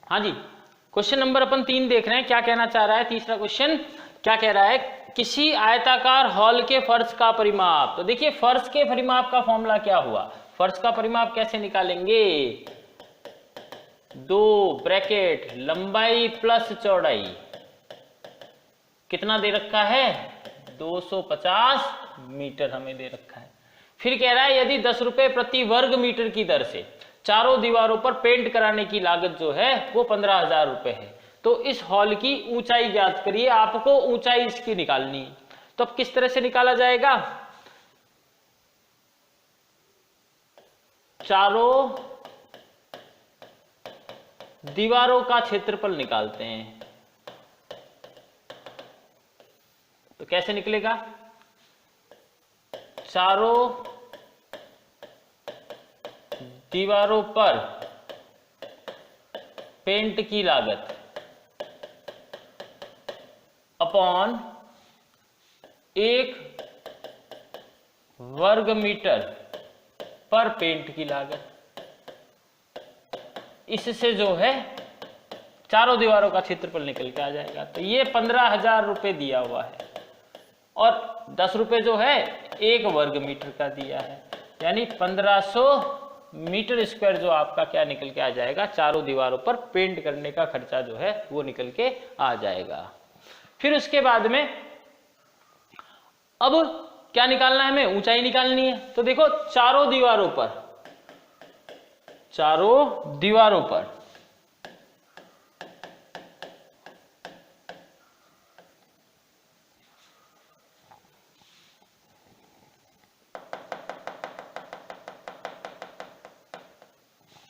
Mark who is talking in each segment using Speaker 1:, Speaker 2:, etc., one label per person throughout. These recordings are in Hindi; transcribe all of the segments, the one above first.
Speaker 1: हाँ जी, क्वेश्चन नंबर अपन 3 देख रहे हैं, क्या कहना चाह रहा है। तीसरा क्वेश्चन क्या कह रहा है, किसी आयताकार हॉल के फर्श का परिमाप। तो देखिए फर्श के परिमाप का फॉर्मूला क्या हुआ, फर्श का परिमाप कैसे निकालेंगे, 2 ब्रैकेट लंबाई प्लस चौड़ाई, कितना दे रखा है 250 मीटर हमें दे रखा है। फिर कह रहा है यदि 10 रुपए प्रति वर्ग मीटर की दर से चारों दीवारों पर पेंट कराने की लागत जो है वो 15,000 रुपए है, तो इस हॉल की ऊंचाई ज्ञात करिए, आपको ऊंचाई इसकी निकालनी है। तो अब किस तरह से निकाला जाएगा, चारों दीवारों का क्षेत्रफल निकालते हैं। तो कैसे निकलेगा, चारों दीवारों पर पेंट की लागत अपॉन 1 वर्ग मीटर पर पेंट की लागत, इससे जो है चारों दीवारों का क्षेत्रफल निकल के आ जाएगा। तो ये 15,000 रुपए दिया हुआ है और 10 रुपए जो है 1 वर्ग मीटर का दिया है, यानी 1500 मीटर स्क्वायर जो आपका क्या निकल के आ जाएगा, चारों दीवारों पर पेंट करने का खर्चा जो है वो निकल के आ जाएगा। फिर उसके बाद में अब क्या निकालना है, हमें ऊंचाई निकालनी है। तो देखो चारों दीवारों पर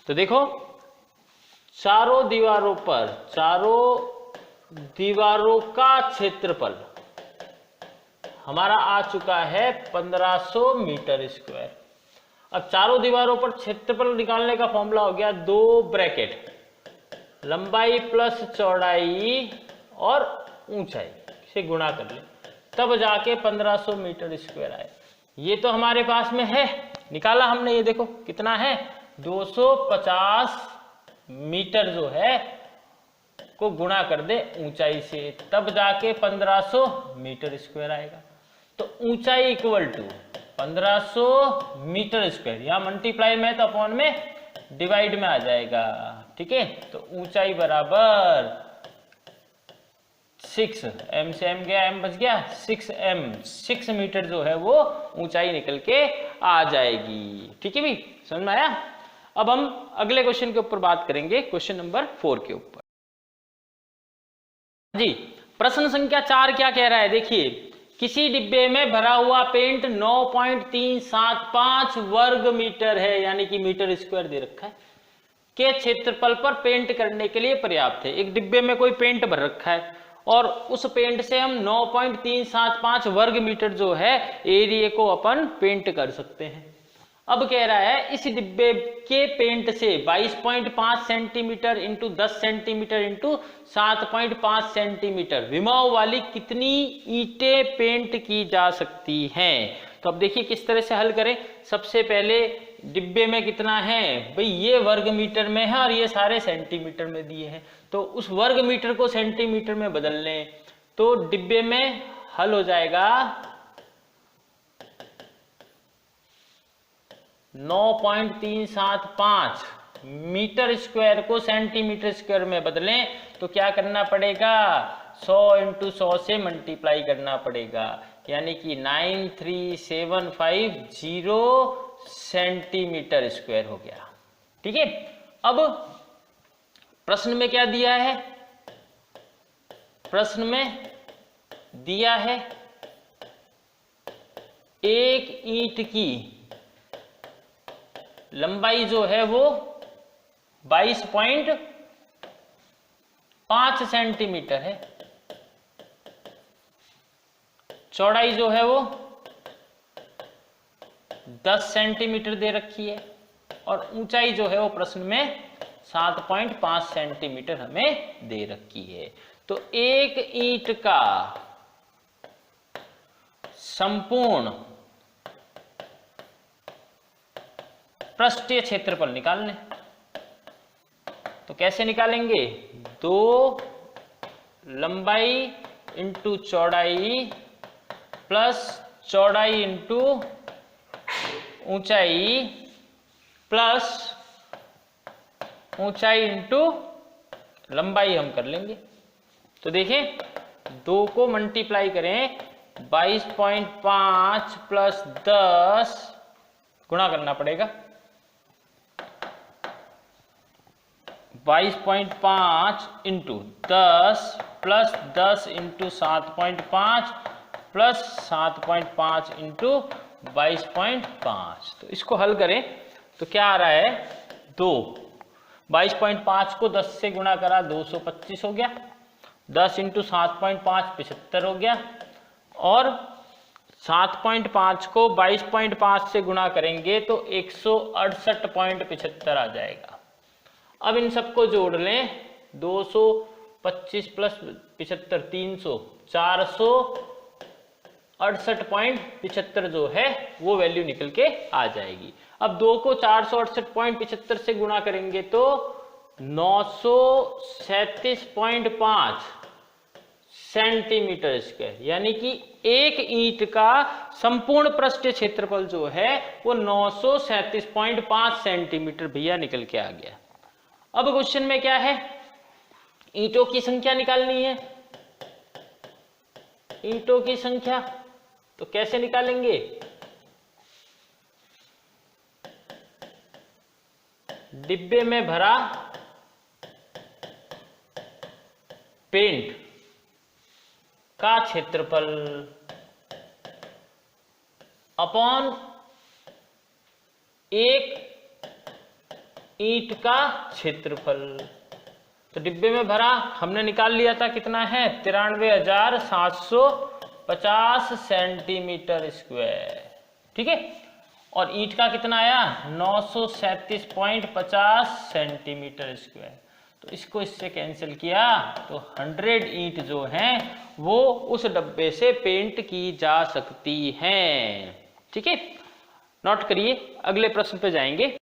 Speaker 1: तो देखो चारों दीवारों का क्षेत्रफल हमारा आ चुका है 1500 मीटर स्क्वायर। अब चारों दीवारों पर क्षेत्रफल निकालने का फॉर्मूला हो गया 2 ब्रैकेट लंबाई प्लस चौड़ाई और ऊंचाई से गुणा कर ले, तब जाके 1500 मीटर स्क्वायर आए। ये तो हमारे पास में है, निकाला हमने, ये देखो कितना है 250 मीटर जो है को गुणा कर दे ऊंचाई से, तब जाके 1500 मीटर स्क्वायर आएगा। तो ऊंचाई इक्वल टू 1500 मीटर स्क्वायर, यहां मल्टीप्लाई में तो अपॉन में डिवाइड में आ जाएगा, ठीक है। तो ऊंचाई बराबर 6 m से m गया, m बच गया 6m, 6 मीटर जो है वो ऊंचाई निकल के आ जाएगी, ठीक है भाई, समझ में आया। अब हम अगले क्वेश्चन के ऊपर बात करेंगे, क्वेश्चन नंबर 4 के ऊपर। जी प्रश्न संख्या 4 क्या कह रहा है, देखिए किसी डिब्बे में भरा हुआ पेंट 9.375 वर्ग मीटर है, यानी कि मीटर स्क्वायर दे रखा है, के क्षेत्रफल पर पेंट करने के लिए पर्याप्त है। एक डिब्बे में कोई पेंट भर रखा है और उस पेंट से हम 9.375 वर्ग मीटर जो है एरिया को अपन पेंट कर सकते हैं। अब कह रहा है इस डिब्बे के पेंट से 22.5 centimetre into 10 centimetre into 7.5 centimetre विमाव वाली कितनी ईंटें पेंट की जा सकती हैं। तो अब देखिए किस तरह से हल करें। सबसे पहले डिब्बे में कितना है भाई, ये वर्ग मीटर में है और ये सारे सेंटीमीटर में दिए हैं, तो उस वर्ग मीटर को सेंटीमीटर में बदल लें, तो डिब्बे में हल हो जाएगा 9.375 मीटर स्क्वायर को सेंटीमीटर स्क्वायर में बदलें तो क्या करना पड़ेगा, 100 इंटू 100 से मल्टीप्लाई करना पड़ेगा, यानी कि 93750 सेंटीमीटर स्क्वायर हो गया, ठीक है। अब प्रश्न में क्या दिया है, प्रश्न में दिया है एक ईंट की लंबाई जो है वो 22.5 सेंटीमीटर है, चौड़ाई जो है वो 10 सेंटीमीटर दे रखी है और ऊंचाई जो है वो प्रश्न में 7.5 सेंटीमीटर हमें दे रखी है। तो एक ईंट का संपूर्ण पृष्ठीय क्षेत्रफल निकालने, तो कैसे निकालेंगे? 2 लंबाई इंटू चौड़ाई प्लस चौड़ाई इंटू ऊंचाई प्लस ऊंचाई इंटू लंबाई हम कर लेंगे। तो देखें 2 को मल्टीप्लाई करें 22.5 प्लस 10 गुणा करना पड़ेगा 22.5 into 10 plus 10 into 7.5 plus 7.5 into 22.5। तो इसको हल करें तो क्या आ रहा है? 2 22.5 को 10 से गुणा करा 225 हो गया, 10 इंटू 7.5 75 हो गया, और 7.5 को 22.5 से गुणा करेंगे तो 168.75 आ जाएगा। अब इन सबको जोड़ लें 225 प्लस 75 300 468.75 जो है वो वैल्यू निकल के आ जाएगी। अब 2 को 468.75 से गुणा करेंगे तो 937.5 सेंटीमीटर स्क्वायर, यानी कि एक ईंट का संपूर्ण पृष्ठीय क्षेत्रफल जो है वो 937.5 सेंटीमीटर भैया निकल के आ गया। अब क्वेश्चन में क्या है? ईंटों की संख्या निकालनी है। ईंटों की संख्या तो कैसे निकालेंगे? डिब्बे में भरा पेंट का क्षेत्रफल अपॉन एक ईंट का क्षेत्रफल। तो डिब्बे में भरा हमने निकाल लिया था, कितना है? 93,750 सेंटीमीटर स्क्वायर, ठीक है। और ईंट का कितना आया? 937.50 सेंटीमीटर स्क्वायर। तो इसको इससे कैंसिल किया तो 100 ईंट जो हैं वो उस डब्बे से पेंट की जा सकती हैं, ठीक है। नोट करिए, अगले प्रश्न पे जाएंगे।